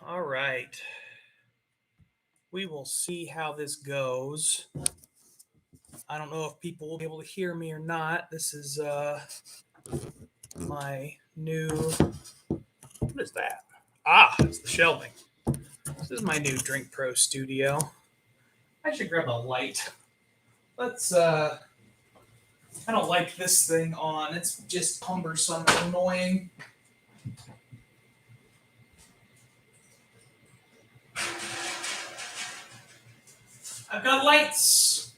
All right. We will see how this goes. I don't know if people will be able to hear me or not. This is my new. What is that? It's the shelving. This is my new Drink Pro studio. I should grab a light. I don't like this thing on. It's just cumbersome and annoying. I've got lights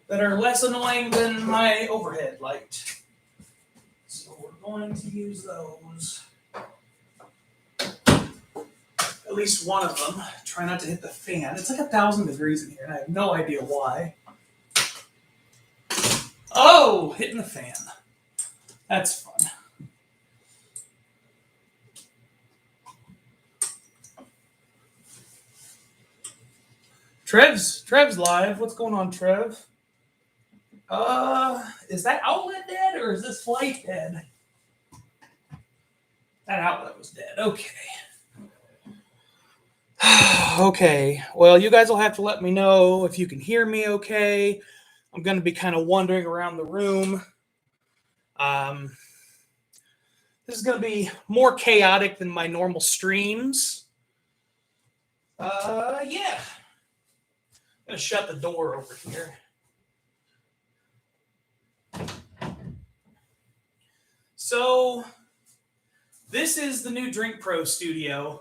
that are less annoying than my overhead light. So we're going to use those. At least one of them. Try not to hit the fan. It's like 1,000 degrees in here, and I have no idea why. Oh, hitting the fan. That's fun. Trev's live. What's going on, Trev? Is that outlet dead or is this light dead? That outlet was dead. Okay. Okay. Well, you guys will have to let me know if you can hear me okay. I'm going to be kind of wandering around the room. This is going to be more chaotic than my normal streams. Yeah. I'm going to shut the door over here. So, this is the new Drink Pro studio.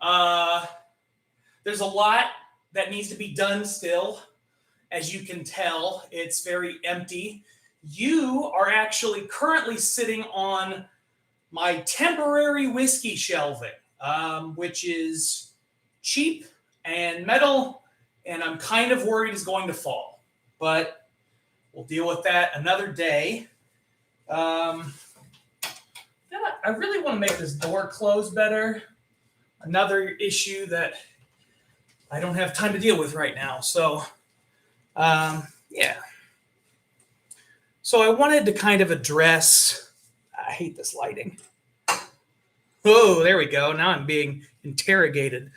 There's a lot that needs to be done still. As you can tell, it's very empty. You are actually currently sitting on my temporary whiskey shelving, which is cheap and metal, and I'm kind of worried is going to fall. But we'll deal with that another day. I really want to make this door close better. Another issue that I don't have time to deal with right now. So, yeah. So I wanted to kind of address, I hate this lighting. Oh, there we go. Now I'm being interrogated.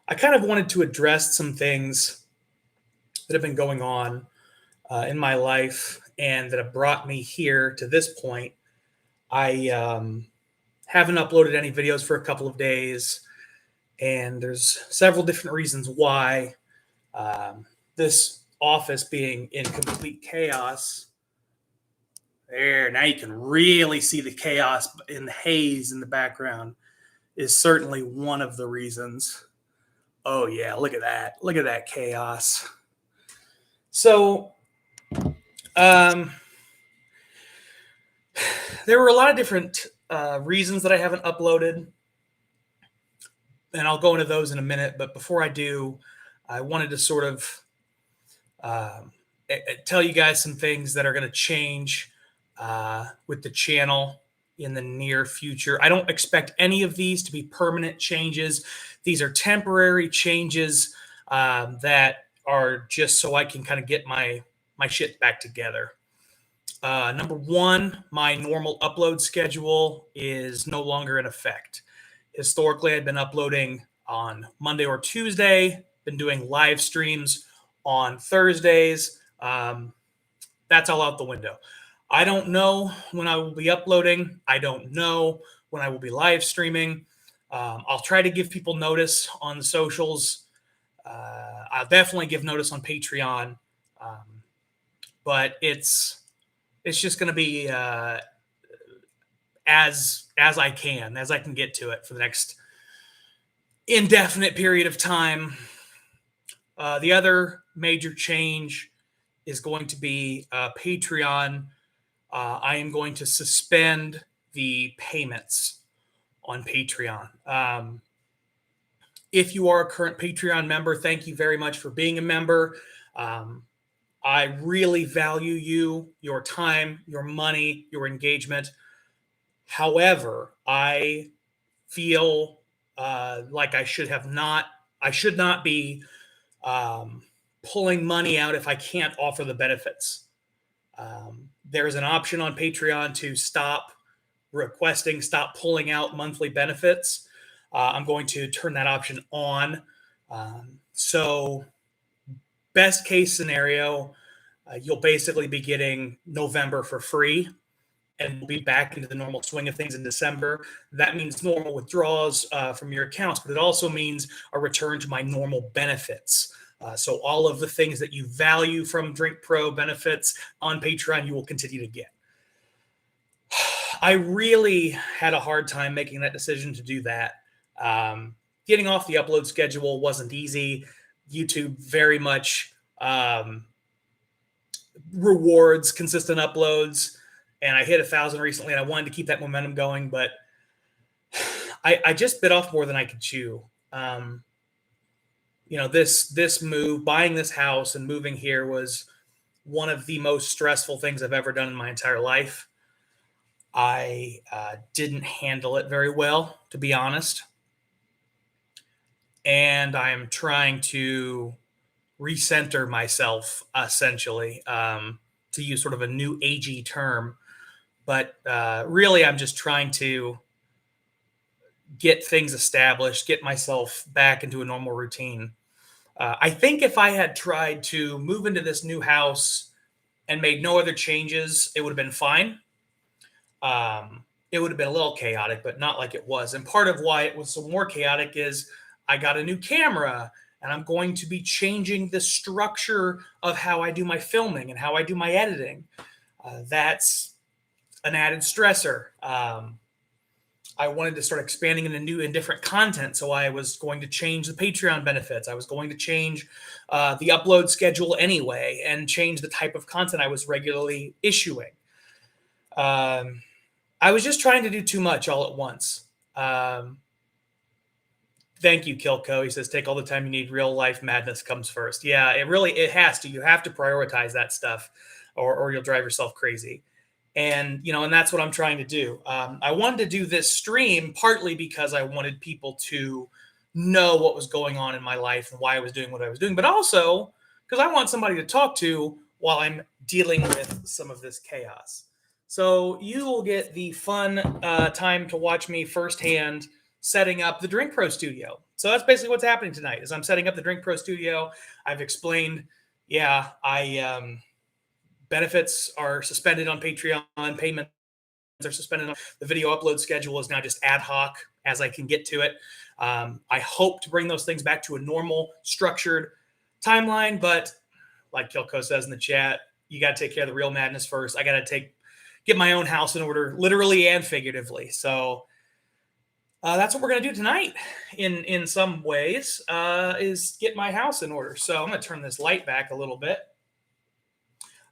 I kind of wanted to address some things that have been going on in my life and that have brought me here to this point. I haven't uploaded any videos for a couple of days, and there's several different reasons why. This office being in complete chaos. There, now you can really see the chaos in the haze in the background is certainly one of the reasons. Oh yeah, look at that. Look at that chaos. So, there were a lot of different reasons that I haven't uploaded, and I'll go into those in a minute. But before I do, I wanted to sort of tell you guys some things that are going to change with the channel in the near future. I don't expect any of these to be permanent changes. These are temporary changes that are just so I can kind of get my shit back together. Number one, my normal upload schedule is no longer in effect. Historically, I've been uploading on Monday or Tuesday, been doing live streams on Thursdays. That's all out the window. I don't know when I will be uploading. I don't know when I will be live streaming. I'll try to give people notice on the socials. I'll definitely give notice on Patreon. But it's just going to be as I can get to it for the next indefinite period of time. The other major change is going to be Patreon. I am going to suspend the payments on Patreon. If you are a current Patreon member, thank you very much for being a member. I really value you, your time, your money, your engagement. However, I feel like I should not be pulling money out if I can't offer the benefits. There's an option on Patreon to stop requesting stop pulling out monthly benefits. I'm going to turn that option on. So, best case scenario, you'll basically be getting November for free, and we'll be back into the normal swing of things in December. That means normal withdrawals from your accounts, but it also means a return to my normal benefits. So all of the things that you value from Drink Pro benefits on Patreon, you will continue to get. I really had a hard time making that decision to do that. Getting off the upload schedule wasn't easy. YouTube very much rewards consistent uploads, and I hit 1,000 recently, and I wanted to keep that momentum going, but I just bit off more than I could chew. This move, buying this house and moving here, was one of the most stressful things I've ever done in my entire life. I didn't handle it very well, to be honest. And I am trying to recenter myself, essentially, to use sort of a new agey term. But really, I'm just trying to get things established, get myself back into a normal routine. I think if I had tried to move into this new house and made no other changes, it would have been fine. It would have been a little chaotic, but not like it was. And part of why it was so more chaotic is I got a new camera, and I'm going to be changing the structure of how I do my filming and how I do my editing. That's an added stressor. I wanted to start expanding into new and different content, so I was going to change the Patreon benefits. I was going to change the upload schedule anyway, and change the type of content I was regularly issuing. I was just trying to do too much all at once. Thank you, Kilco. He says, take all the time you need. Real life madness comes first. Yeah, it has to. You have to prioritize that stuff, or you'll drive yourself crazy. And that's what I'm trying to do. I wanted to do this stream partly because I wanted people to know what was going on in my life and why I was doing what I was doing, but also because I want somebody to talk to while I'm dealing with some of this chaos. So you will get the fun time to watch me firsthand setting up the Drink Pro studio. So that's basically what's happening tonight. Is I'm setting up the Drink Pro studio. I've explained, benefits are suspended on Patreon. Payments are suspended. The video upload schedule is now just ad hoc as I can get to it. I hope to bring those things back to a normal, structured timeline. But like Kilco says in the chat, you got to take care of the real madness first. I got to get my own house in order, literally and figuratively. So that's what we're going to do tonight in some ways, is get my house in order. So I'm going to turn this light back a little bit.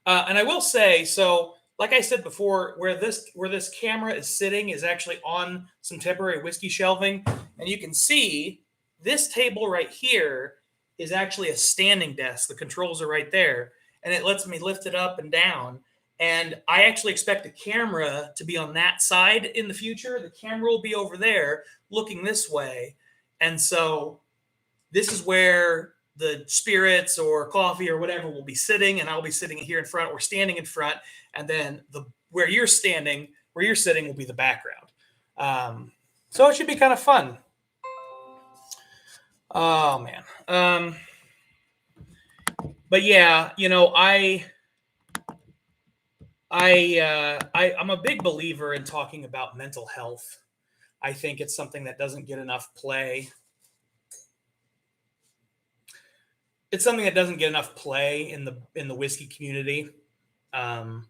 And I will say, so like I said before, where this camera is sitting is actually on some temporary whiskey shelving. And you can see this table right here is actually a standing desk. The controls are right there. And it lets me lift it up and down. And I actually expect the camera to be on that side in the future. The camera will be over there looking this way. And so this is where the spirits or coffee or whatever will be sitting, and I'll be sitting here in front or standing in front. And then where you're sitting will be the background. So it should be kind of fun. Oh, man. But yeah, I'm a big believer in talking about mental health. I think it's something that doesn't get enough play. It's something that doesn't get enough play in the whiskey community. I've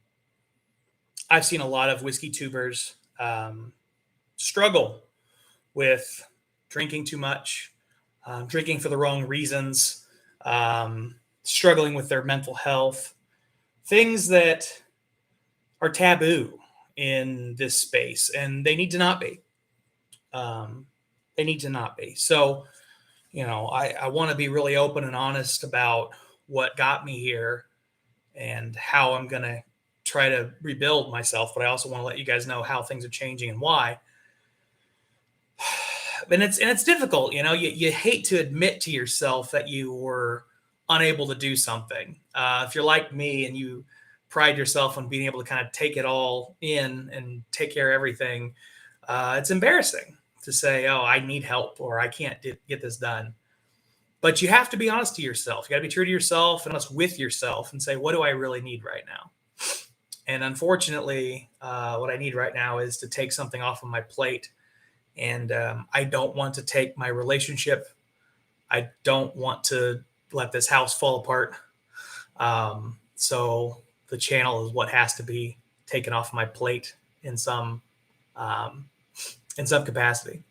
seen a lot of whiskey tubers struggle with drinking too much, drinking for the wrong reasons, struggling with their mental health, things that are taboo in this space, and they need to not be. They need to not be. So, I want to be really open and honest about what got me here and how I'm going to try to rebuild myself. But I also want to let you guys know how things are changing and why. And it's difficult. You hate to admit to yourself that you were unable to do something. If you're like me and you pride yourself on being able to kind of take it all in and take care of everything, it's embarrassing to say, oh, I need help or I can't get this done. But you have to be honest to yourself. You got to be true to yourself and honest with yourself and say, what do I really need right now? And unfortunately, what I need right now is to take something off of my plate. And I don't want to take my relationship. I don't want to let this house fall apart. So the channel is what has to be taken off my plate in some capacity.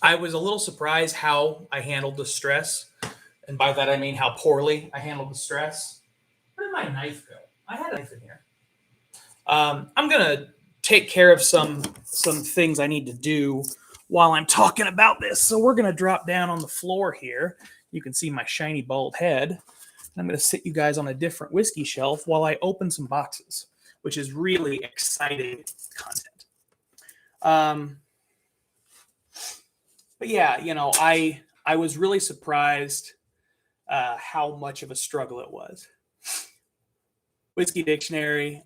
I was a little surprised how I handled the stress. And by that, I mean how poorly I handled the stress. Where did my knife go? I had a knife in here. I'm going to take care of some things I need to do while I'm talking about this. So we're going to drop down on the floor here. You can see my shiny bald head. And I'm going to sit you guys on a different whiskey shelf while I open some boxes, which is really exciting content. But yeah, you know, I was really surprised how much of a struggle it was. Whiskey Dictionary.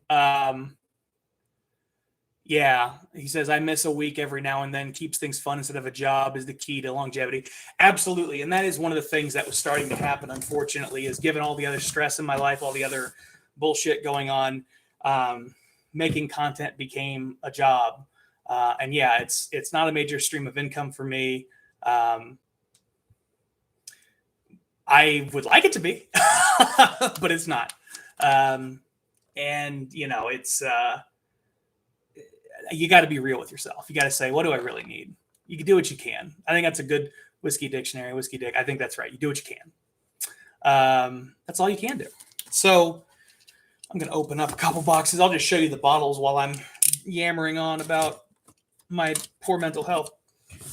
Yeah, he says, I miss a week every now and then. Keeps things fun instead of a job is the key to longevity. Absolutely. And that is one of the things that was starting to happen, unfortunately, is given all the other stress in my life, all the other bullshit going on, making content became a job. And yeah, it's not a major stream of income for me. I would like it to be, but it's not. And you know, it's, you got to be real with yourself. You got to say, what do I really need? You can do what you can. I think that's a good Whiskey Dictionary, Whiskey Dick. I think that's right. You do what you can. That's all you can do. So I'm going to open up a couple boxes. I'll just show you the bottles while I'm yammering on about my poor mental health.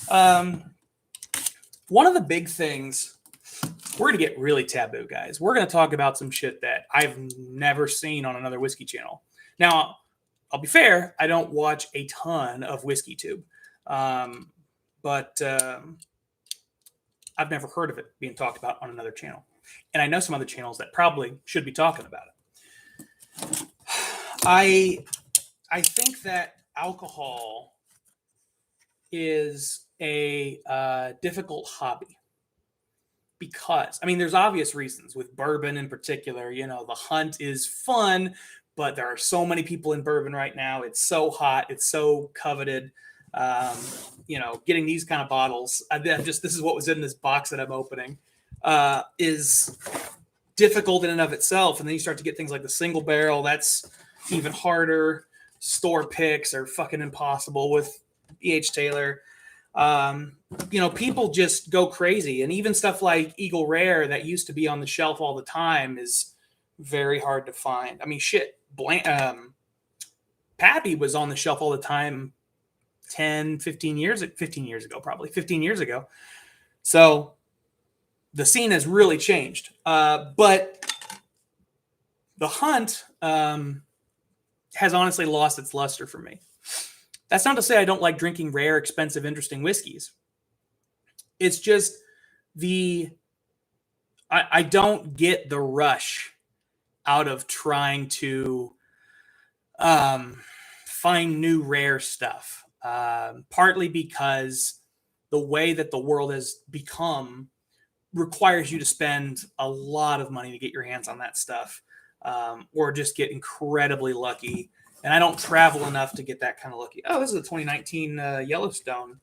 One of the big things, we're going to get really taboo, guys. We're going to talk about some shit that I've never seen on another whiskey channel. Now, I'll be fair, I don't watch a ton of Whiskey Tube, but I've never heard of it being talked about on another channel. And I know some other channels that probably should be talking about it. I think that alcohol is a difficult hobby because, I mean, there's obvious reasons with bourbon in particular. You know, the hunt is fun, but there are so many people in bourbon right now. It's so hot. It's so coveted. You know, getting these kind of bottles, this is what was in this box that I'm opening, is difficult in and of itself. And then you start to get things like the single barrel. That's even harder. Store picks are fucking impossible with E.H. Taylor. You know, people just go crazy. And even stuff like Eagle Rare that used to be on the shelf all the time is very hard to find. I mean, shit. Pappy was on the shelf all the time 15 years ago. So the scene has really changed. But the hunt has honestly lost its luster for me. That's not to say I don't like drinking rare, expensive, interesting whiskeys. It's just I don't get the rush out of trying to find new rare stuff. Partly because the way that the world has become requires you to spend a lot of money to get your hands on that stuff, or just get incredibly lucky. And I don't travel enough to get that kind of lucky. Oh, this is a 2019 Yellowstone.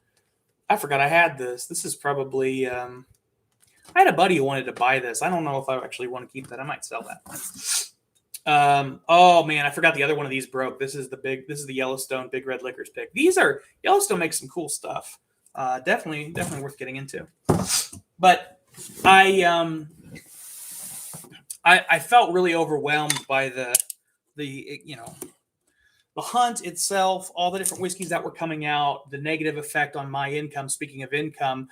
I forgot I had this. This is probably... I had a buddy who wanted to buy this. I don't know if I actually want to keep that. I might sell that. Oh man, I forgot the other one of these broke. This is the Yellowstone Big Red Liquors pick. Yellowstone makes some cool stuff. Definitely worth getting into. But I felt really overwhelmed by the hunt itself, all the different whiskeys that were coming out, the negative effect on my income. Speaking of income,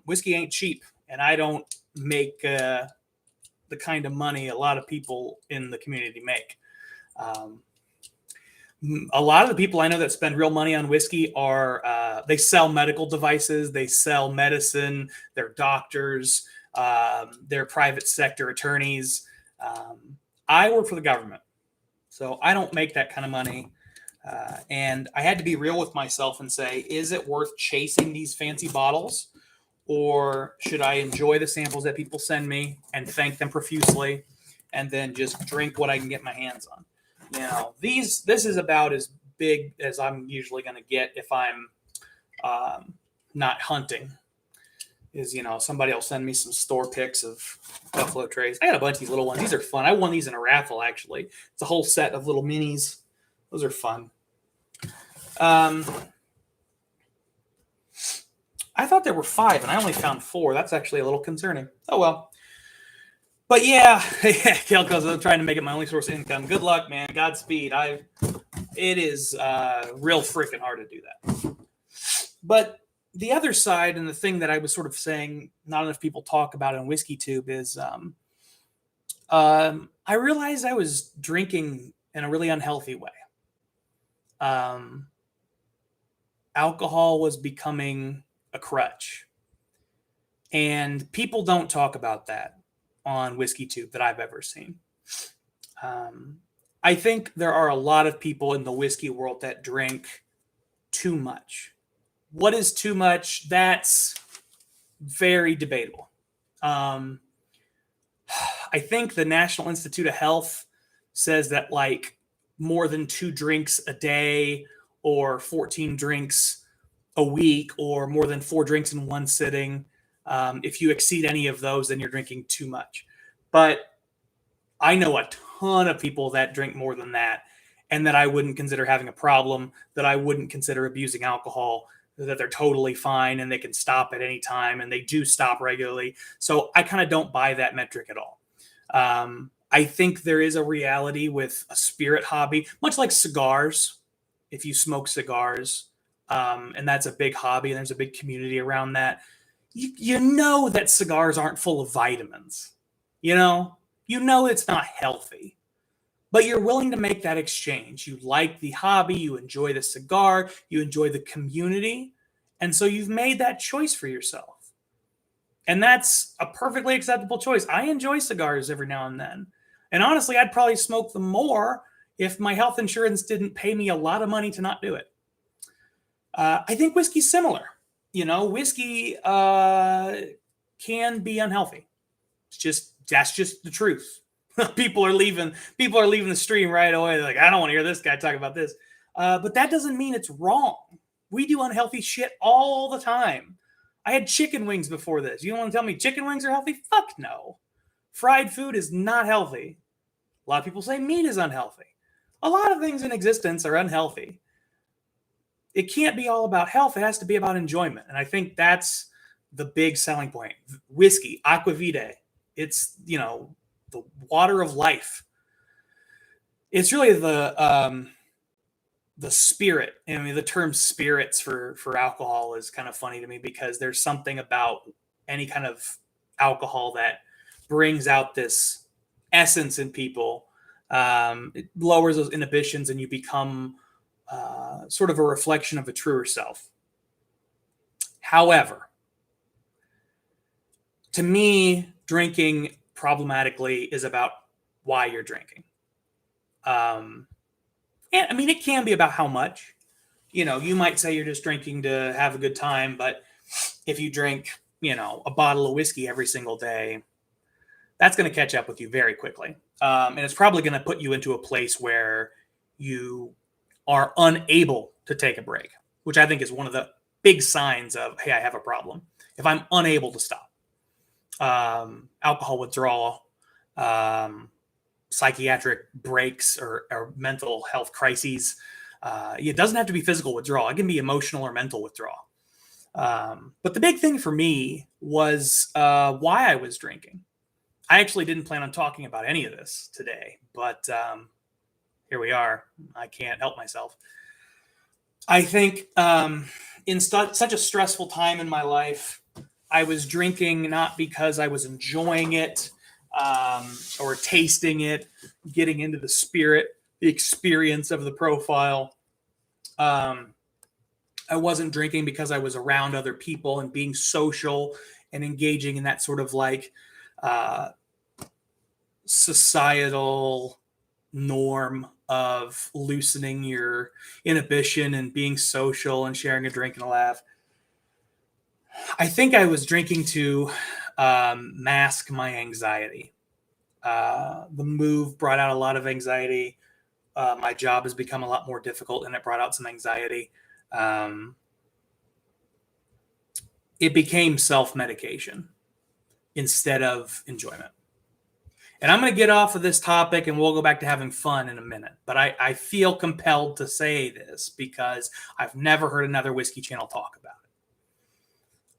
whiskey ain't cheap, and I don't make the kind of money a lot of people in the community make. A lot of the people I know that spend real money on whiskey are they sell medical devices, they sell medicine, they're doctors, they're private sector attorneys. I work for the government, so I don't make that kind of money. And I had to be real with myself and say, is it worth chasing these fancy bottles? Or should I enjoy the samples that people send me and thank them profusely and then just drink what I can get my hands on? This is about as big as I'm usually going to get if I'm not hunting. Somebody will send me some store picks of Buffalo Trace. I got a bunch of these little ones. These are fun. I won these in a raffle, actually. It's a whole set of little minis. Those are fun. I thought there were 5, and I only found 4. That's actually a little concerning. Oh, well. But yeah, Gail goes, I'm trying to make it my only source of income. Good luck, man. Godspeed. It is real freaking hard to do that. But the other side, and the thing that I was sort of saying not enough people talk about in Whiskey Tube is I realized I was drinking in a really unhealthy way. Alcohol was becoming a crutch. And people don't talk about that on Whiskey Tube that I've ever seen. I think there are a lot of people in the whiskey world that drink too much. What is too much? That's very debatable. I think the National Institute of Health says that like more than 2 drinks a day or 14 drinks a week or more than 4 drinks in one sitting. If you exceed any of those, then you're drinking too much. But I know a ton of people that drink more than that and that I wouldn't consider having a problem, that I wouldn't consider abusing alcohol, that they're totally fine and they can stop at any time, and they do stop regularly. So I kind of don't buy that metric at all. I think there is a reality with a spirit hobby, much like cigars. If you smoke cigars, and that's a big hobby and there's a big community around that, you know that cigars aren't full of vitamins. You know it's not healthy. But you're willing to make that exchange. You like the hobby, you enjoy the cigar, you enjoy the community, and so you've made that choice for yourself. And that's a perfectly acceptable choice. I enjoy cigars every now and then. And honestly, I'd probably smoke them more if my health insurance didn't pay me a lot of money to not do it. I think whiskey's similar. Whiskey can be unhealthy. That's just the truth. People are leaving the stream right away. They're like, I don't want to hear this guy talk about this. But that doesn't mean it's wrong. We do unhealthy shit all the time. I had chicken wings before this. You don't want to tell me chicken wings are healthy? Fuck no. Fried food is not healthy. A lot of people say meat is unhealthy. A lot of things in existence are unhealthy. It can't be all about health. It has to be about enjoyment. And I think that's the big selling point. Whiskey, aquavitae. It's, the water of life. It's really the spirit. I mean, the term spirits for alcohol is kind of funny to me because there's something about any kind of alcohol that brings out this essence in people. It lowers those inhibitions and you become sort of a reflection of a truer self. However, to me, drinking problematically is about why you're drinking. And I mean, it can be about how much. You might say you're just drinking to have a good time, but if you drink, a bottle of whiskey every single day, that's going to catch up with you very quickly. And it's probably going to put you into a place where you are unable to take a break, which I think is one of the big signs of, hey, I have a problem. If I'm unable to stop. Alcohol withdrawal, psychiatric breaks or mental health crises. It doesn't have to be physical withdrawal. It can be emotional or mental withdrawal. But the big thing for me was why I was drinking. I actually didn't plan on talking about any of this today, but here we are. I can't help myself. I think in such a stressful time in my life, I was drinking not because I was enjoying it or tasting it, getting into the spirit, the experience of the profile. I wasn't drinking because I was around other people and being social and engaging in that sort of like societal norm of loosening your inhibition and being social and sharing a drink and a laugh. I think I was drinking to mask my anxiety. The move brought out a lot of anxiety. My job has become a lot more difficult, and it brought out some anxiety. It became self-medication instead of enjoyment. And I'm going to get off of this topic and we'll go back to having fun in a minute. But I feel compelled to say this because I've never heard another whiskey channel talk about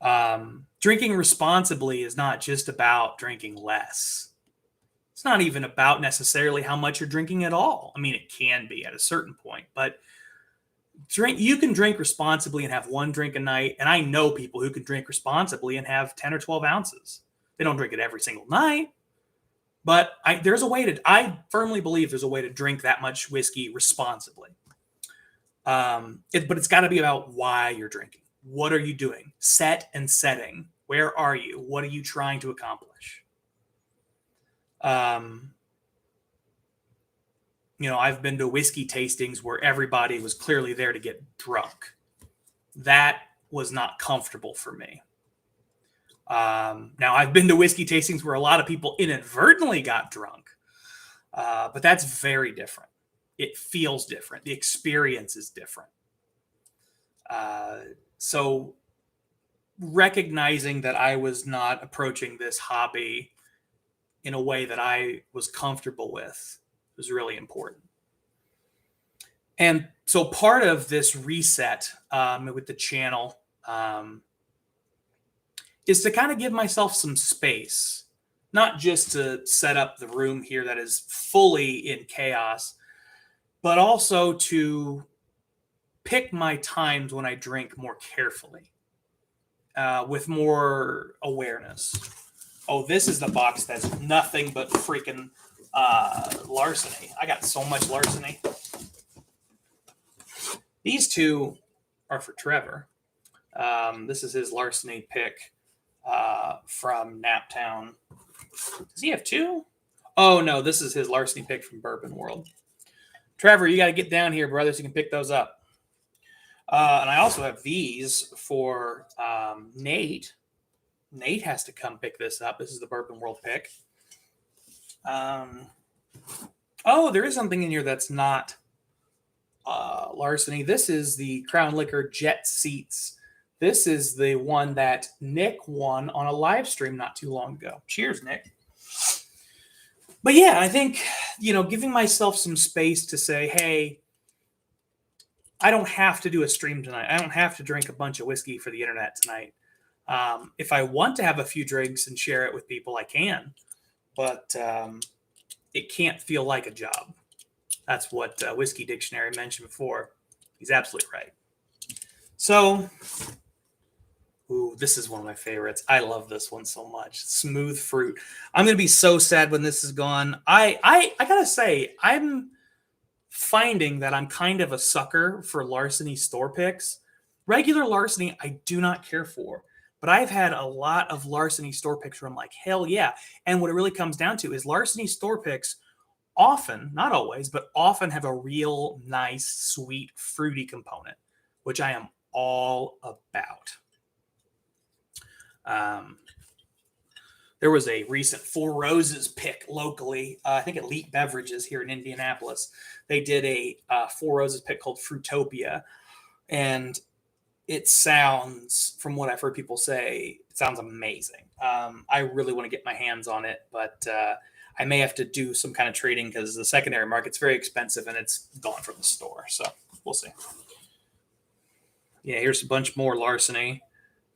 it. Drinking responsibly is not just about drinking less. It's not even about necessarily how much you're drinking at all. I mean, it can be at a certain point, but you can drink responsibly and have one drink a night. And I know people who can drink responsibly and have 10 or 12 ounces. They don't drink it every single night. But I firmly believe there's a way to drink that much whiskey responsibly. But it's got to be about why you're drinking. What are you doing? Set and setting. Where are you? What are you trying to accomplish? I've been to whiskey tastings where everybody was clearly there to get drunk. That was not comfortable for me. Now, I've been to whiskey tastings where a lot of people inadvertently got drunk, but that's very different. It feels different. The experience is different. So recognizing that I was not approaching this hobby in a way that I was comfortable with was really important. And so part of this reset with the channel is to kind of give myself some space, not just to set up the room here that is fully in chaos, but also to pick my times when I drink more carefully, with more awareness. Oh, this is the box that's nothing but freaking larceny. I got so much larceny. These two are for Trevor. This is his larceny pick from Naptown. Does he have two? Oh, no, this is his larceny pick from Bourbon World. Trevor, you got to get down here, brother, so you can pick those up. And I also have these for Nate. Nate has to come pick this up. This is the Bourbon World pick. Oh, there is something in here that's not larceny. This is the Crown Liquor Jet Seats. This is the one that Nick won on a live stream not too long ago. Cheers, Nick. But yeah, I think, giving myself some space to say, hey, I don't have to do a stream tonight. I don't have to drink a bunch of whiskey for the internet tonight. If I want to have a few drinks and share it with people, I can. But it can't feel like a job. That's what Whiskey Dictionary mentioned before. He's absolutely right. So, this is one of my favorites. I love this one so much. Smooth Fruit. I'm going to be so sad when this is gone. I got to say, I'm finding that I'm kind of a sucker for larceny store picks. Regular larceny, I do not care for. But I've had a lot of larceny store picks where I'm like, hell yeah. And what it really comes down to is larceny store picks often, not always, but often have a real nice, sweet, fruity component, which I am all about. There was a recent Four Roses pick locally. I think Elite Beverages here in Indianapolis. They did a Four Roses pick called Fruitopia. And it sounds, from what I've heard people say, it sounds amazing. I really want to get my hands on it, but I may have to do some kind of trading because the secondary market's very expensive and it's gone from the store. So we'll see. Yeah, here's a bunch more larceny.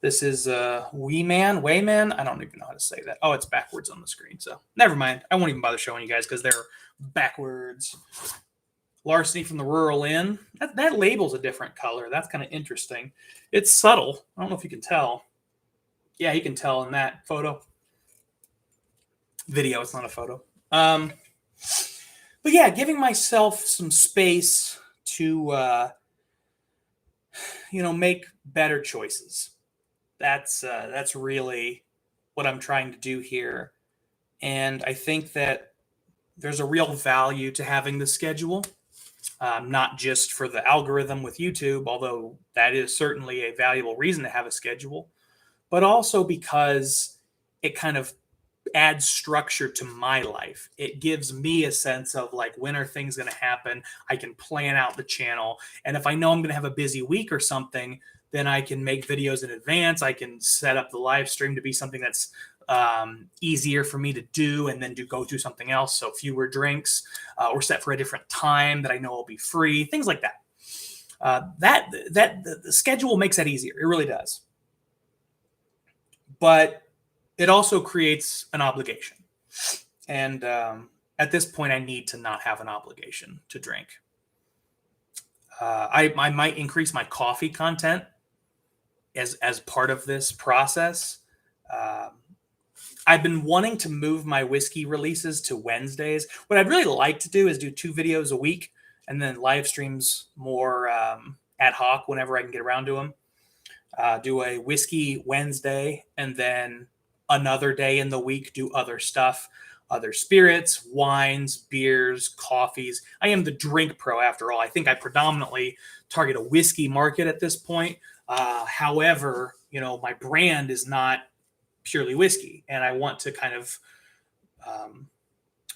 This is Wayman. I don't even know how to say that. Oh, it's backwards on the screen. So never mind. I won't even bother showing you guys because they're backwards. Larceny from the Rural Inn. That label's a different color. That's kind of interesting. It's subtle. I don't know if you can tell. Yeah, you can tell in that photo. Video, it's not a photo. But yeah, giving myself some space to, make better choices. That's really what I'm trying to do here. And I think that there's a real value to having the schedule, not just for the algorithm with YouTube, although that is certainly a valuable reason to have a schedule, but also because it kind of adds structure to my life. It gives me a sense of like, when are things going to happen? I can plan out the channel. And if I know I'm going to have a busy week or something, then I can make videos in advance. I can set up the live stream to be something that's easier for me to do, and then go through something else. So fewer drinks, or set for a different time that I know will be free, things like that. The schedule makes that easier. It really does. But it also creates an obligation. And at this point, I need to not have an obligation to drink. I might increase my coffee content as part of this process. I've been wanting to move my whiskey releases to Wednesdays. What I'd really like to do is do 2 videos a week and then live streams more ad hoc whenever I can get around to them. Do a whiskey Wednesday, and then another day in the week do other stuff, other spirits, wines, beers, coffees. I am the drink pro after all. I think I predominantly target a whiskey market at this point. However, my brand is not purely whiskey, and I want to kind of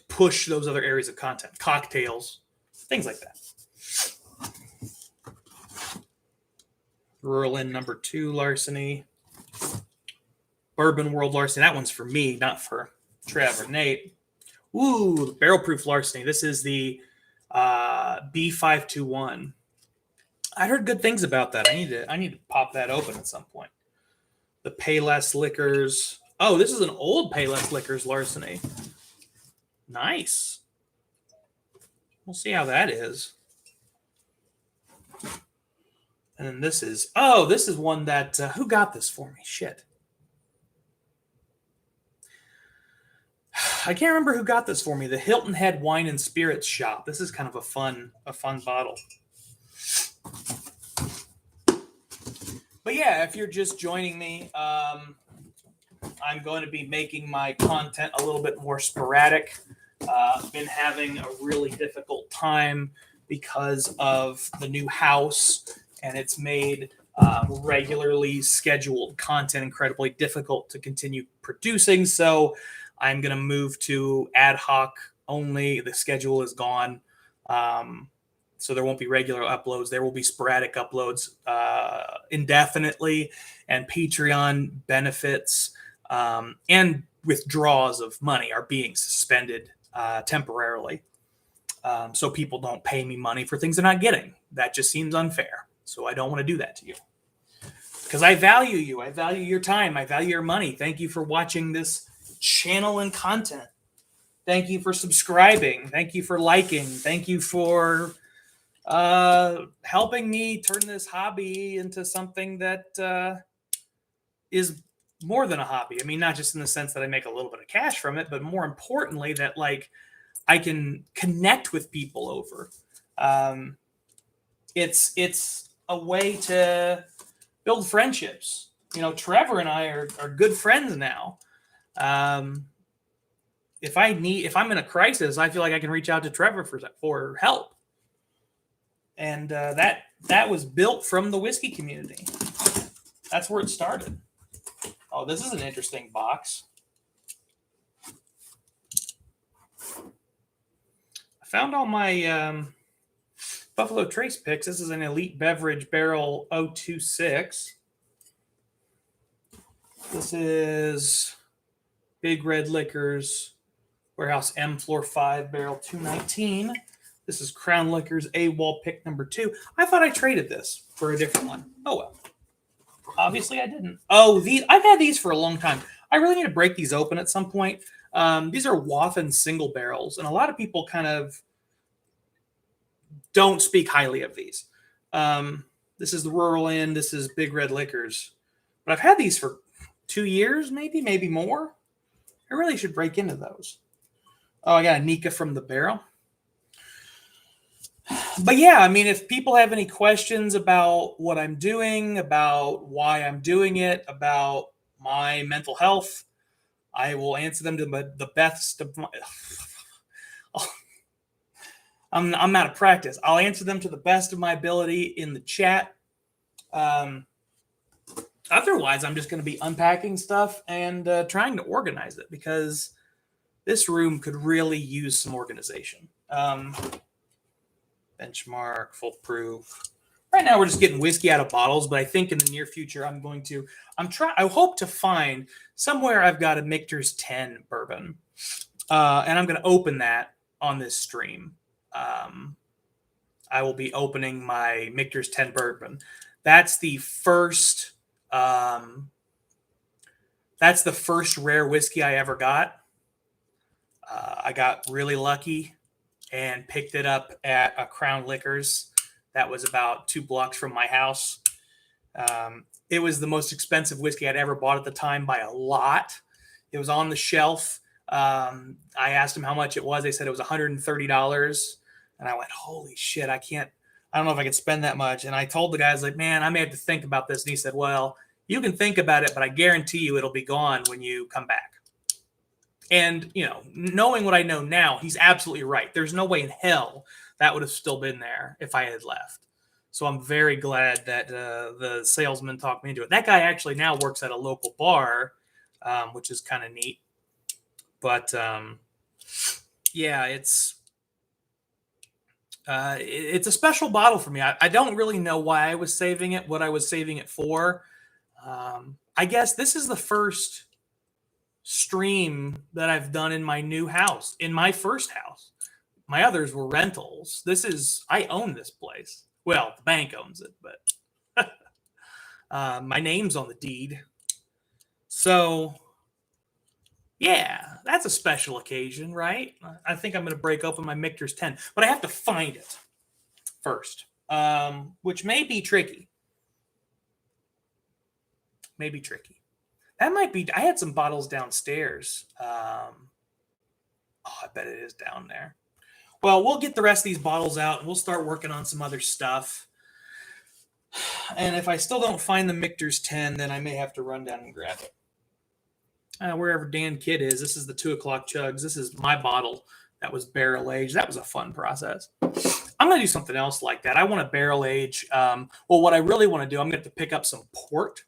push those other areas of content, cocktails, things like that. Rural Inn number 2 larceny. Bourbon World larceny. That one's for me, not for Trev or Nate. Ooh, barrel proof larceny. This is the B521. I heard good things about that. I need to pop that open at some point. The Payless Liquors. Oh, this is an old Payless Liquors larceny. Nice. We'll see how that is. And then this is one that, who got this for me? Shit. I can't remember who got this for me. The Hilton Head Wine and Spirits Shop. This is kind of a fun bottle. But yeah, if you're just joining me, I'm going to be making my content a little bit more sporadic. I've been having a really difficult time because of the new house, and it's made regularly scheduled content incredibly difficult to continue producing. So I'm going to move to ad hoc only. The schedule is gone. So there won't be regular uploads. There will be sporadic uploads indefinitely, and Patreon benefits and withdrawals of money are being suspended temporarily. So people don't pay me money for things they're not getting. That just seems unfair. So I don't want to do that to you. Because I value you. I value your time. I value your money. Thank you for watching this channel and content. Thank you for subscribing. Thank you for liking. Thank you for helping me turn this hobby into something that is more than a hobby. I mean, not just in the sense that I make a little bit of cash from it, but more importantly, that like I can connect with people over. It's a way to build friendships. Trevor and I are good friends now. If I'm in a crisis, I feel like I can reach out to Trevor for help. And that was built from the whiskey community. That's where it started. Oh, this is an interesting box. I found all my Buffalo Trace picks. This is an Elite Beverage Barrel 026. This is Big Red Liquors Warehouse M Floor 5 Barrel 219. This is Crown Liquors A-Wall pick number 2. I thought I traded this for a different one. Oh, well. Obviously, I didn't. Oh, I've had these for a long time. I really need to break these open at some point. These are Wathen single barrels, and a lot of people kind of don't speak highly of these. This is the Rural Inn. This is Big Red Liquors. But I've had these for 2 years, maybe more. I really should break into those. Oh, I got a Nika from the barrel. But yeah, I mean, if people have any questions about what I'm doing, about why I'm doing it, about my mental health, I will answer them to the best of my... I'm out of practice. I'll answer them to the best of my ability in the chat. Otherwise, I'm just going to be unpacking stuff and trying to organize it because this room could really use some organization. Benchmark, full proof. Right now, we're just getting whiskey out of bottles, but I think in the near future, I hope to find somewhere I've got a Michter's 10 bourbon, and I'm going to open that on this stream. I will be opening my Michter's 10 bourbon. That's the first rare whiskey I ever got. I got really lucky and picked it up at a Crown Liquors that was about 2 blocks from my house. It was the most expensive whiskey I'd ever bought at the time by a lot. It was on the shelf. I asked them how much it was. They said it was $130. And I went, holy shit, I don't know if I can spend that much. And I told the guys, like, man, I may have to think about this. And he said, well, you can think about it, but I guarantee you it'll be gone when you come back. And, knowing what I know now, he's absolutely right. There's no way in hell that would have still been there if I had left. So I'm very glad that the salesman talked me into it. That guy actually now works at a local bar, which is kind of neat. But, yeah, it's a special bottle for me. I don't really know why I was saving it, what I was saving it for. I guess this is the first stream that I've done in my new house, in my first house. My others were rentals. I own this place. Well, the bank owns it, but my name's on the deed. So, yeah, that's a special occasion, right? I think I'm going to break open my Michter's 10, but I have to find it first, which may be tricky. That might be. I had some bottles downstairs. I bet it is down there. Well, we'll get the rest of these bottles out and we'll start working on some other stuff. And if I still don't find the Michter's 10, then I may have to run down and grab it. Wherever Dan Kidd is, this is the 2 o'clock chugs. This is my bottle that was barrel aged. That was a fun process. I'm going to do something else like that. I want to barrel age. What I really want to do, I'm going to have to pick up some port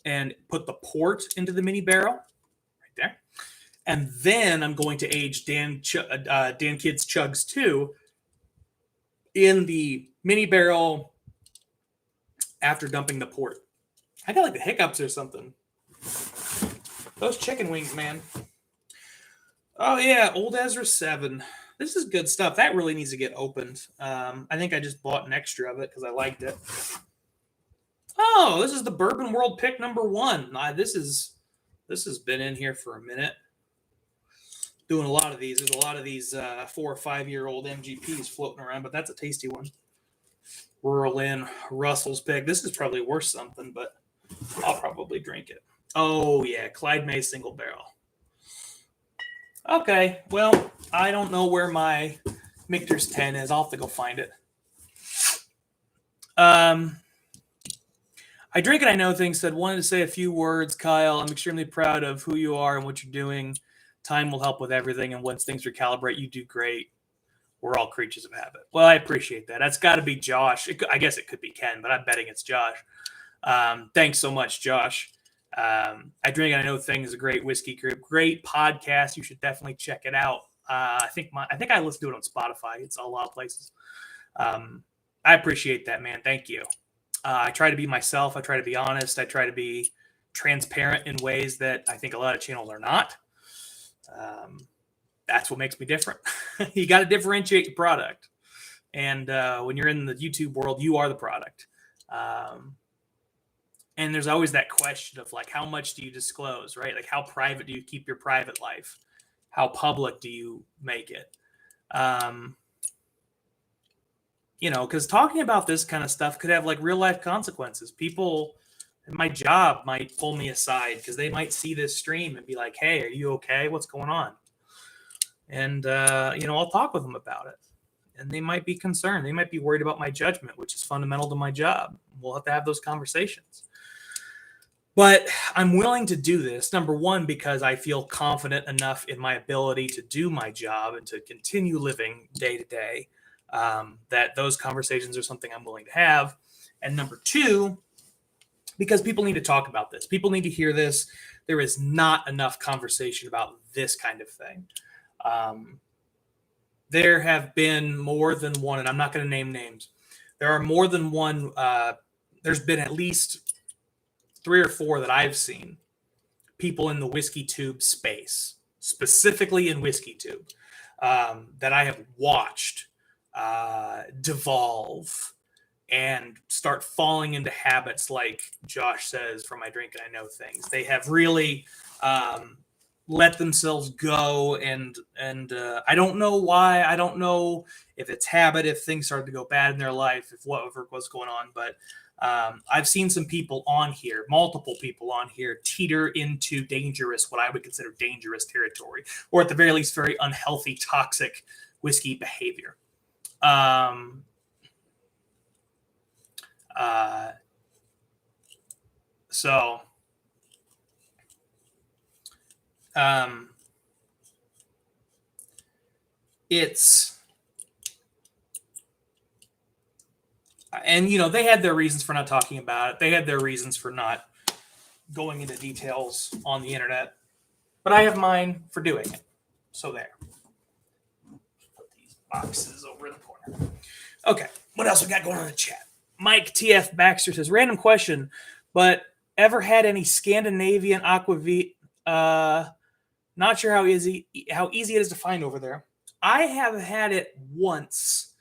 and put the port into the mini barrel right there. And then I'm going to age Dan Kidd's Chugs 2 in the mini barrel after dumping the port. I got like the hiccups or something. Those chicken wings, man. Oh, yeah, Old Ezra 7. This is good stuff. That really needs to get opened. I think I just bought an extra of it because I liked it. Oh, this is the Bourbon World pick number 1. This has been in here for a minute. Doing a lot of these. There's a lot of these 4 or 5 year old MGPs floating around, but that's a tasty one. Rural Inn, Russell's pick. This is probably worth something, but I'll probably drink it. Oh, yeah, Clyde May single barrel. Okay, well, I don't know where my Michter's 10 is. I'll have to go find it. I Drink It, I Know Things said, wanted to say a few words, Kyle. I'm extremely proud of who you are and what you're doing. Time will help with everything, and once things recalibrate, you do great. We're all creatures of habit. Well, I appreciate that. That's got to be Josh. I guess it could be Ken, but I'm betting it's Josh. Thanks so much, Josh. I Drink It, I Know Things is a great whiskey group. Great podcast. You should definitely check it out. I think I listen to it on Spotify. It's a lot of places. I appreciate that, man. Thank you. I try to be myself. I try to be honest. I try to be transparent in ways that I think a lot of channels are not. That's what makes me different. You got to differentiate your product. And when you're in the YouTube world, you are the product. And there's always that question of like, how much do you disclose, right? Like, how private do you keep your private life? How public do you make it? Because talking about this kind of stuff could have like real life consequences. People in my job might pull me aside because they might see this stream and be like, hey, are you okay? What's going on? And, I'll talk with them about it. And they might be concerned. They might be worried about my judgment, which is fundamental to my job. We'll have to have those conversations. But I'm willing to do this, number one, because I feel confident enough in my ability to do my job and to continue living day to day, that those conversations are something I'm willing to have. And number two, because people need to talk about this. People need to hear this. There is not enough conversation about this kind of thing. Um, there have been more than one, and I'm not going to name names. There are more than one. There's been at least 3 or 4 that I've seen, people in the whiskey tube space, specifically in whiskey tube, that I have watched devolve and start falling into habits like Josh says, from my drink and I know things. They have really let themselves go, and I don't know why. I don't know if it's habit, if things started to go bad in their life, if whatever was going on, but I've seen some people on here, multiple people on here, teeter into dangerous, what I would consider dangerous territory, or at the very least, very unhealthy, toxic whiskey behavior. So, it's, and they had their reasons for not talking about it. They had their reasons for not going into details on the internet, but I have mine for doing it. So there. Put these boxes over in the corner. Okay, what else we got going on in the chat? Mike TF Baxter says, random question, but ever had any Scandinavian aquavit? Not sure how easy it is to find over there. I have had it once.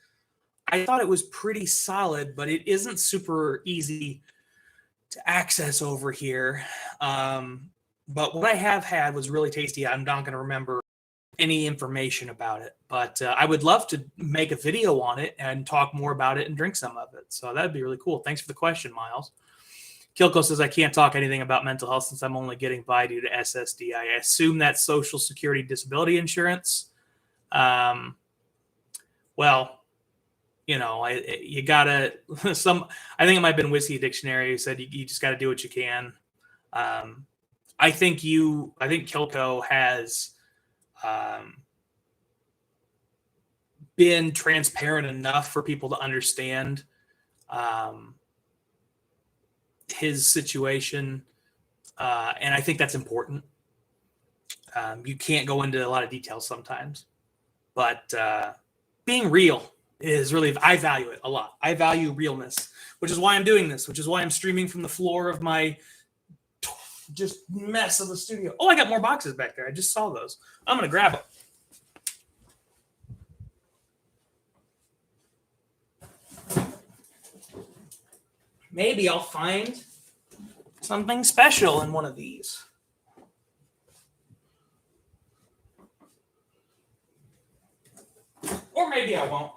I thought it was pretty solid, but it isn't super easy to access over here. But what I have had was really tasty. I'm not going to remember any information about it, but I would love to make a video on it and talk more about it and drink some of it. So that'd be really cool. Thanks for the question, Miles. Kilko says, I can't talk anything about mental health since I'm only getting by due to SSD. I assume that's Social Security Disability Insurance. Well, you gotta I think it might have been Whiskey Dictionary who said you just got to do what you can. I think Kilko has been transparent enough for people to understand his situation, and I think that's important. You can't go into a lot of details sometimes, but being real is really, I value it a lot. I value realness, which is why I'm doing this, which is why I'm streaming from the floor of my just mess of the studio. Oh, I got more boxes back there. I just saw those. I'm going to grab them. Maybe I'll find something special in one of these. Or maybe I won't.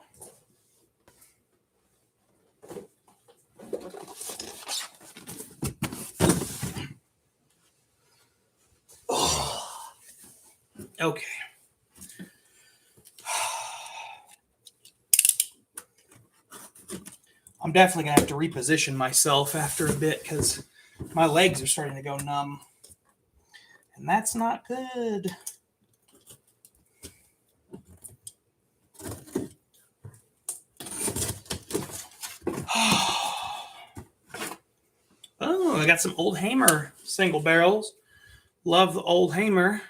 Oh. Okay. I'm definitely going to have to reposition myself after a bit because my legs are starting to go numb. And that's not good. Oh, I got some Old Hamer single barrels. Love the Old Hamer.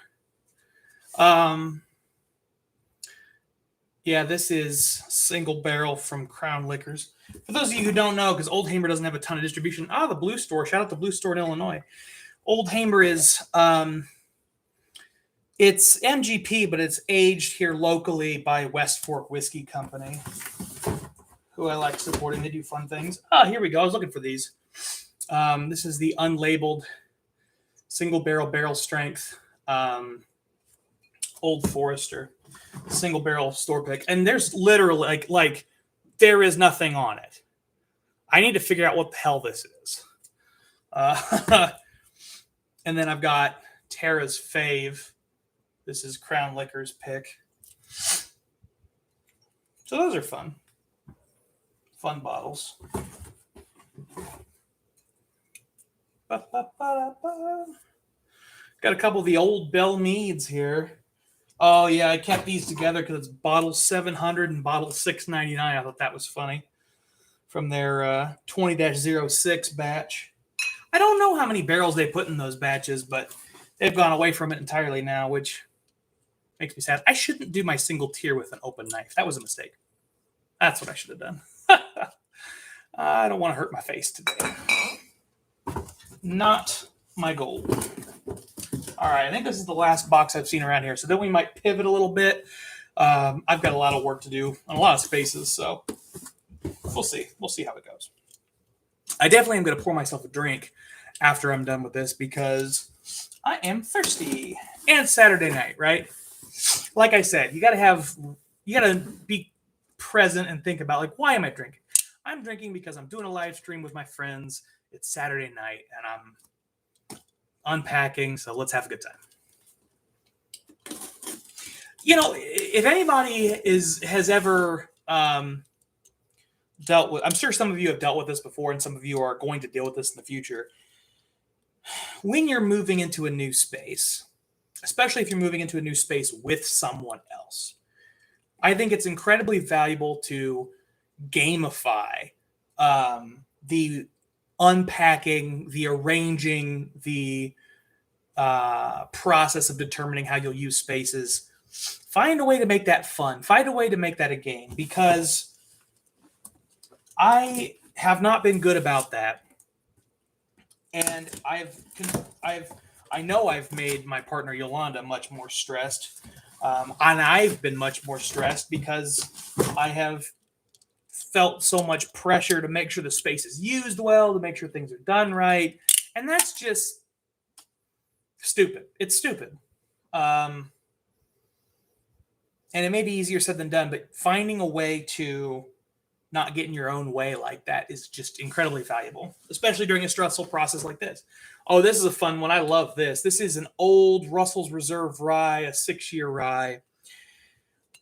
Yeah, this is single barrel from Crown Liquors. For those of you who don't know, because Old Hamer doesn't have a ton of distribution. The Blue Store. Shout out to Blue Store in Illinois. Old Hamer is, it's MGP, but it's aged here locally by West Fork Whiskey Company, who I like supporting. They do fun things. Here we go. I was looking for these. This is the unlabeled single barrel strength Old Forester single barrel store pick, and there's literally like there is nothing on it. I need to figure out what the hell this is. And then I've got Tara's Fave. This is Crown Liquor's pick. So those are fun bottles. Got a couple of the old Bell Meads here. Oh, yeah, I kept these together because it's bottle 700 and bottle 699. I thought that was funny. From their 20-06 batch. I don't know how many barrels they put in those batches, but they've gone away from it entirely now, which makes me sad. I shouldn't do my single tier with an open knife. That was a mistake. That's what I should have done. I don't want to hurt my face today. Not my goal. All right, I think this is the last box I've seen around here. So then we might pivot a little bit. I've got a lot of work to do on a lot of spaces, so we'll see. We'll see how it goes. I definitely am going to pour myself a drink after I'm done with this because I am thirsty. And it's Saturday night, right? Like I said, you got to be present and think about, like, why am I drinking? I'm drinking because I'm doing a live stream with my friends. It's Saturday night, and I'm unpacking, so let's have a good time. You know, if anybody has ever dealt with, I'm sure some of you have dealt with this before, and some of you are going to deal with this in the future. When you're moving into a new space, especially if you're moving into a new space with someone else, I think it's incredibly valuable to gamify the unpacking, the arranging, the process of determining how you'll use spaces. Find a way to make that fun. Find a way to make that a game, because I have not been good about that. And I know I've made my partner Yolanda much more stressed. And I've been much more stressed because I have felt so much pressure to make sure the space is used well, to make sure things are done right. And that's just stupid. It's stupid. And it may be easier said than done, but finding a way to not get in your own way like that is just incredibly valuable, especially during a stressful process like this. Oh, this is a fun one. I love this. This is an old Russell's Reserve Rye, a 6-year rye.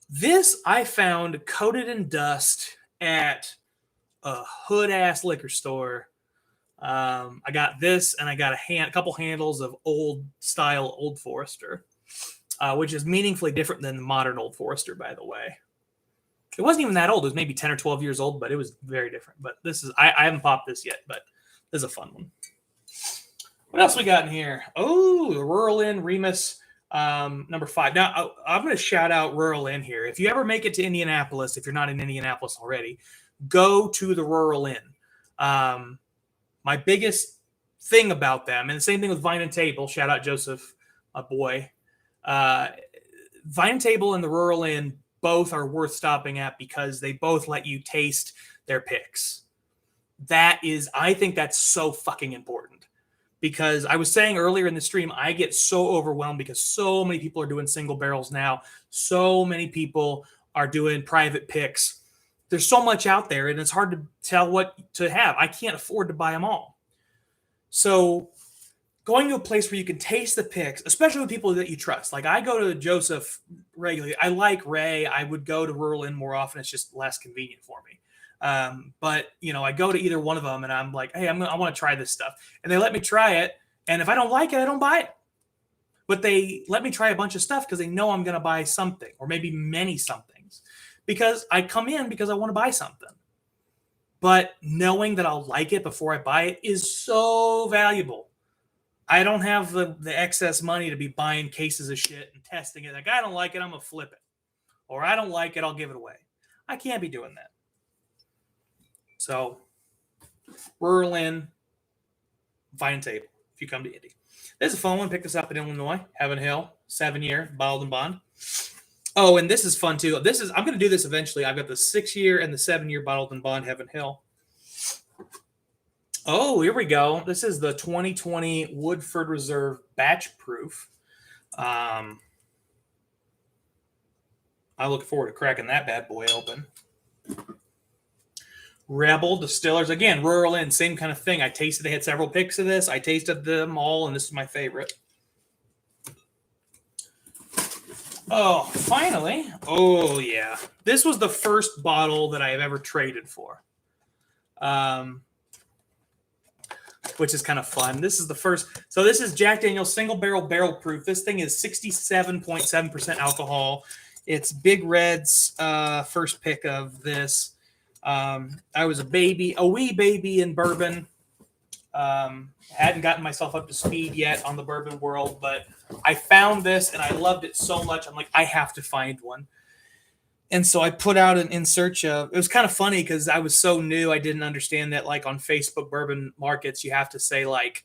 This I found coated in dust at a hood-ass liquor store. I got this, and I got a couple handles of old-style Old Forester, which is meaningfully different than the modern Old Forester, by the way. It wasn't even that old. It was maybe 10 or 12 years old, but it was very different. But this is, I haven't popped this yet, but this is a fun one. What else we got in here? Oh, the Rural Inn Remus number 5. Now, I'm going to shout out Rural Inn here. If you ever make it to Indianapolis, if you're not in Indianapolis already, go to the Rural Inn. My biggest thing about them, and the same thing with Vine and Table, shout out Joseph, my boy. Vine and Table and the Rural Inn both are worth stopping at because they both let you taste their picks. I think that's so fucking important. Because I was saying earlier in the stream, I get so overwhelmed because so many people are doing single barrels now. So many people are doing private picks. There's so much out there, and it's hard to tell what to have. I can't afford to buy them all. So going to a place where you can taste the picks, especially with people that you trust. Like, I go to Joseph regularly. I like Ray. I would go to Rural Inn more often. It's just less convenient for me. But you know, I go to either one of them and I'm like, hey, I want to try this stuff. And they let me try it. And if I don't like it, I don't buy it. But they let me try a bunch of stuff because they know I'm going to buy something, or maybe many somethings, because I come in because I want to buy something. But knowing that I'll like it before I buy it is so valuable. I don't have the excess money to be buying cases of shit and testing it. Like, I don't like it, I'm going to flip it. Or I don't like it, I'll give it away. I can't be doing that. So, Rural Inn, Vine and Table, if you come to Indy. This is a fun one. Pick this up in Illinois, Heaven Hill, 7-year, bottled and bond. Oh, and this is fun too. I'm going to do this eventually. I've got the 6-year and the 7-year bottled and bond Heaven Hill. Oh, here we go. This is the 2020 Woodford Reserve Batch Proof. I look forward to cracking that bad boy open. Rebel Distillers. Again, Rural Inn, same kind of thing. They had several picks of this. I tasted them all, and this is my favorite. Oh, finally. Oh, yeah. This was the first bottle that I have ever traded for. which is kind of fun. This is the first. So this is Jack Daniel's single barrel proof. This thing is 67.7% alcohol. It's Big Red's first pick of this. I was a wee baby in bourbon. Hadn't gotten myself up to speed yet on the bourbon world, but I found this and I loved it so much. I'm like, I have to find one. And so I put out in search of, it was kind of funny because I was so new. I didn't understand that like on Facebook bourbon markets, you have to say like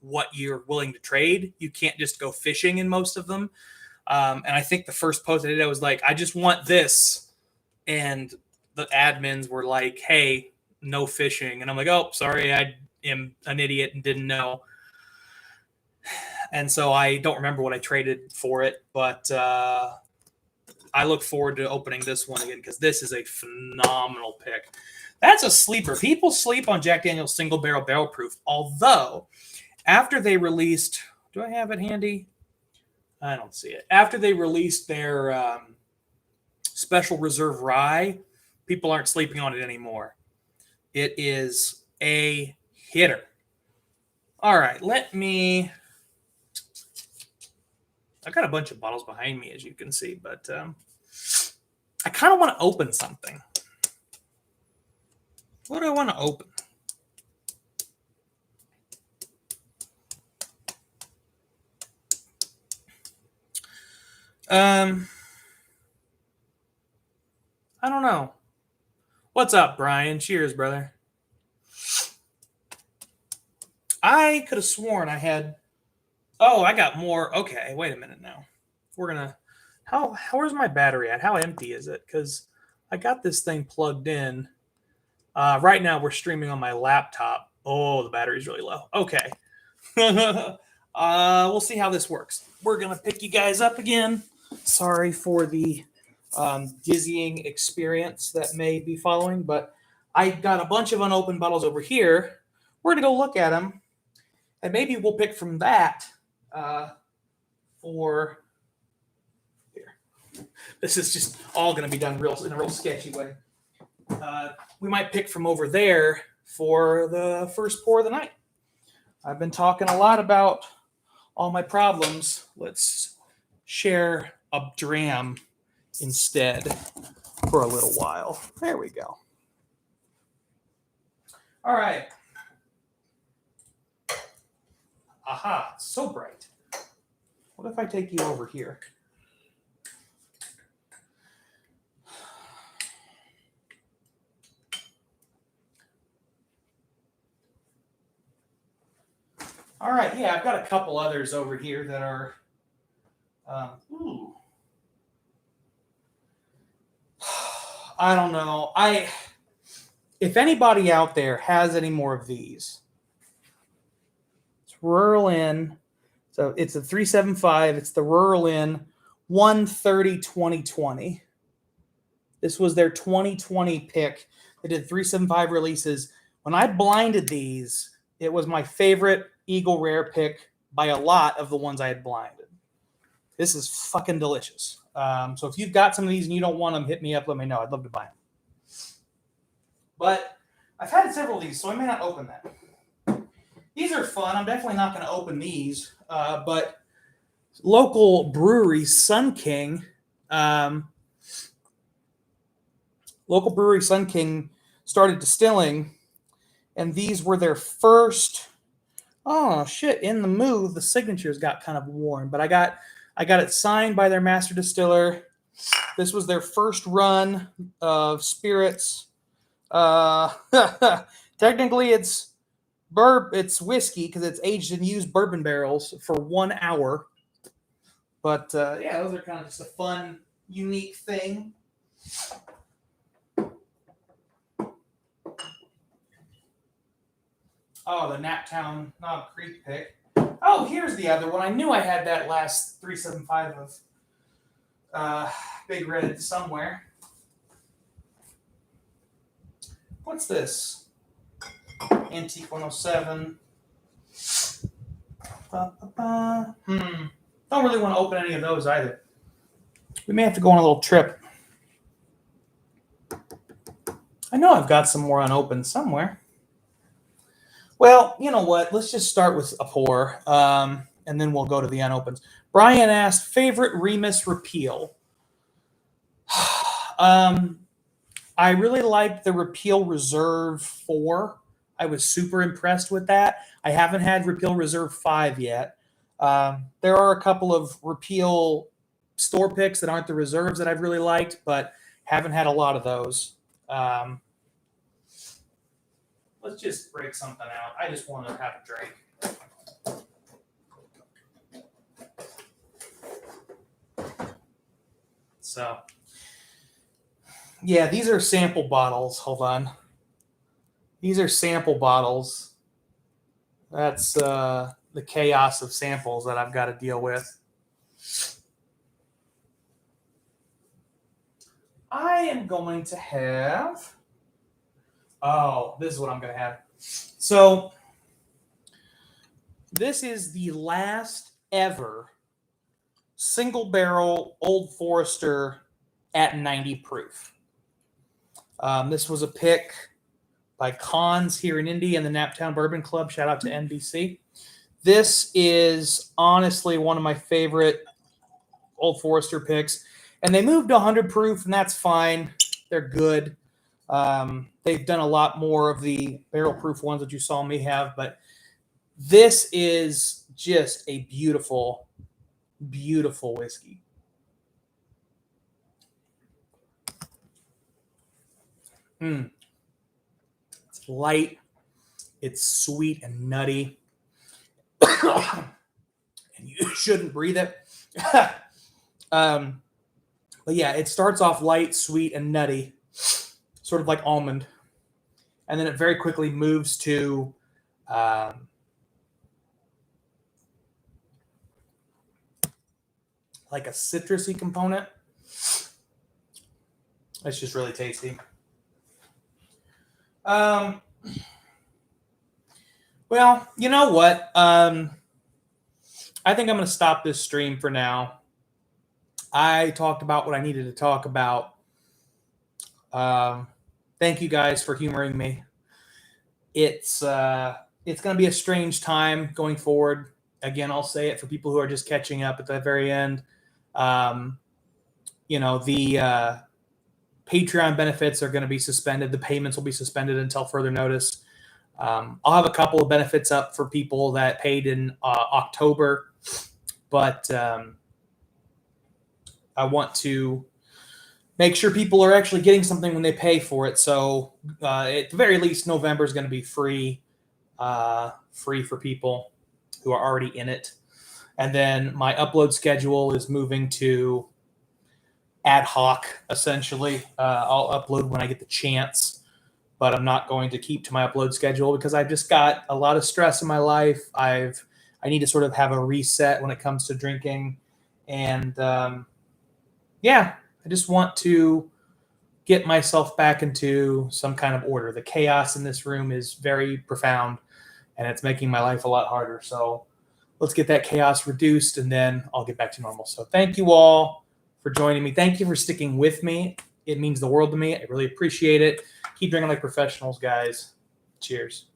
what you're willing to trade. You can't just go fishing in most of them. And I think the first post I did, I was like, I just want this. And the admins were like, hey, no fishing. And I'm like, oh, sorry, I am an idiot and didn't know. And so I don't remember what I traded for it, but I look forward to opening this one again because this is a phenomenal pick. That's a sleeper. People sleep on Jack Daniel's single barrel proof. Although, after they released, do I have it handy? I don't see it. After they released their special Reserve Rye, people aren't sleeping on it anymore. It is a hitter. All right, I've got a bunch of bottles behind me, as you can see, but I kind of want to open something. What do I want to open? I don't know. What's up, Brian? Cheers, brother. I could have sworn I had. Oh, I got more. Okay, wait a minute now. We're gonna. Where's my battery at? How empty is it? Because I got this thing plugged in. Right now we're streaming on my laptop. Oh, the battery's really low. Okay. We'll see how this works. We're gonna pick you guys up again. Sorry for the dizzying experience that may be following, but I got a bunch of unopened bottles over here. We're gonna go look at them, and maybe we'll pick from that for here. This is just all gonna be done in a real sketchy way. We might pick from over there for the first pour of the night. I've been talking a lot about all my problems. Let's share a dram instead for a little while. There we go. All right. Aha, it's so bright. What if I take you over here? All right, yeah, I've got a couple others over here that are, I don't know. If anybody out there has any more of these, it's Rural Inn. So it's a 375. It's the Rural Inn 130-2020. This was their 2020 pick. They did 375 releases. When I blinded these, it was my favorite Eagle Rare pick by a lot of the ones I had blinded. This is fucking delicious. So if you've got some of these and you don't want them, hit me up. Let me know. I'd love to buy them. But I've had several of these, so I may not open them. These are fun. I'm definitely not going to open these. But local brewery, Sun King, started distilling, and these were their first. Oh shit! In the move, the signatures got kind of worn, but I got it signed by their master distiller. This was their first run of spirits. Technically, it's whiskey because it's aged in used bourbon barrels for 1 hour. But yeah, those are kind of just a fun, unique thing. Oh, the Naptown Knob Creek pick. Oh, here's the other one. I knew I had that last 375 of Big Red somewhere. What's this? Antique 107. Don't really want to open any of those either. We may have to go on a little trip. I know I've got some more unopened somewhere. Well, you know what? Let's just start with a pour, and then we'll go to the unopens. Brian asked, favorite Remus repeal? I really liked the Repeal Reserve 4. I was super impressed with that. I haven't had Repeal Reserve 5 yet. There are a couple of Repeal store picks that aren't the reserves that I've really liked, but haven't had a lot of those. Let's just break something out. I just want to have a drink. So, yeah, these are sample bottles. Hold on. These are sample bottles. That's the chaos of samples that I've got to deal with. I am going to have... Oh, this is what I'm going to have. So, this is the last ever single barrel Old Forester at 90 proof. This was a pick by Cons here in Indy and the Naptown Bourbon Club. Shout out to NBC. This is honestly one of my favorite Old Forester picks. And they moved to 100 proof, and that's fine. They're good. They've done a lot more of the barrel proof ones that you saw me have, but this is just a beautiful, beautiful whiskey. It's light, it's sweet and nutty, and you shouldn't breathe it. But yeah, it starts off light, sweet, and nutty, sort of like almond, and then it very quickly moves to like a citrusy component. It's just really tasty. Well, you know what? I think I'm going to stop this stream for now. I talked about what I needed to talk about. Thank you guys for humoring me. It's going to be a strange time going forward. Again, I'll say it for people who are just catching up at the very end. The Patreon benefits are going to be suspended. The payments will be suspended until further notice. I'll have a couple of benefits up for people that paid in October, but I want to make sure people are actually getting something when they pay for it. So at the very least, November is going to be free for people who are already in it. And then my upload schedule is moving to ad hoc, essentially. I'll upload when I get the chance, but I'm not going to keep to my upload schedule because I've just got a lot of stress in my life. I need to sort of have a reset when it comes to drinking. And I just want to get myself back into some kind of order. The chaos in this room is very profound, and it's making my life a lot harder. So let's get that chaos reduced, and then I'll get back to normal. So thank you all for joining me. Thank you for sticking with me. It means the world to me. I really appreciate it. Keep drinking like professionals, guys. Cheers.